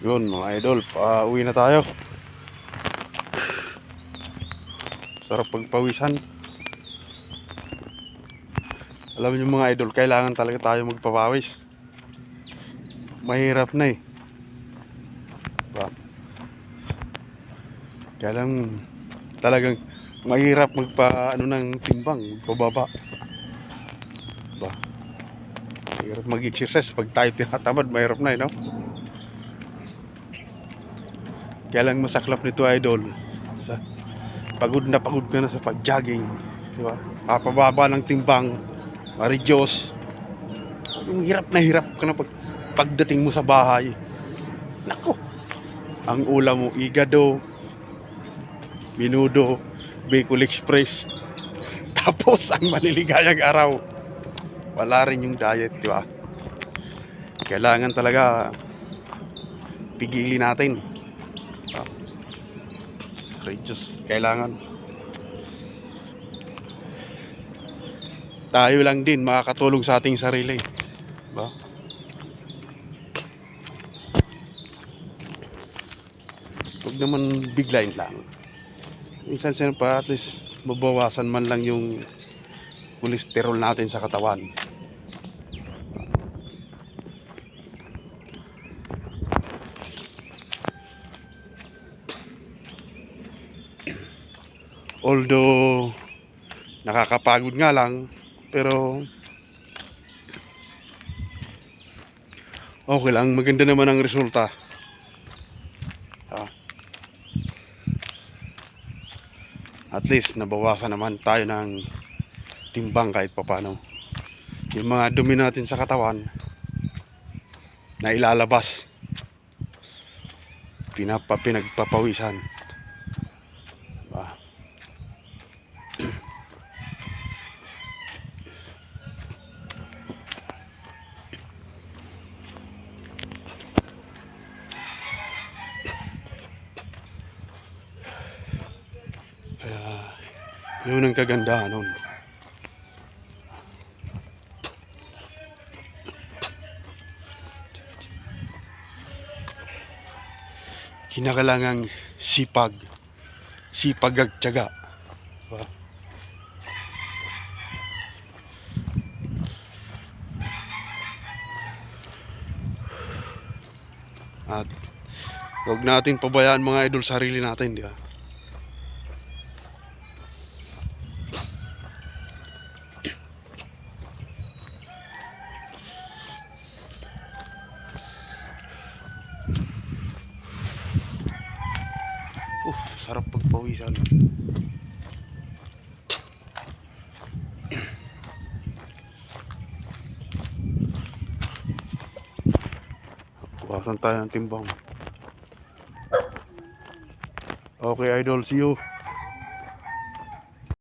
Yun mga idol, pauwi na tayo. Sarap pagpawisan. Alam niyo mga idol, kailangan talaga tayo magpapawis. Mahirap na eh, diba? Kaya lang talagang mahirap ng timbang, magpababa, diba? Mahirap mag-exercise pag tayo tinatamad, mahirap na eh, no? Kaya lang masaklap nito idol, pagod ka na sa pag-jogging, diba? Papababa ng timbang, ma-reduce. Yung hirap ka na pagdating mo sa bahay. Nako, ang ulam mo igado, minudo, Bicol Express. Tapos ang maliligayang araw, wala rin yung diet, di ba? Kailangan talaga pigilin natin. Reduce, kailangan. Tayo lang din makakatulong sa ating sarili, diba? Huwag naman biglain lang. Minsan pa at least mabawasan man lang yung cholesterol natin sa katawan. Although nakakapagod nga lang, pero okay lang, maganda naman ang resulta. At least nabawasan naman tayo ng timbang kahit papano. Yung mga dumi natin sa katawan na ilalabas, pinagpapawisan, diba? Kaya yun ang kagandahan nun. Kinakailangang sipag at tiyaga, diba? At huwag natin pabayaan mga idol sarili natin, diba? Sarap pagpawisan. Bawasan tayo ng timbang. Okay idol, see you.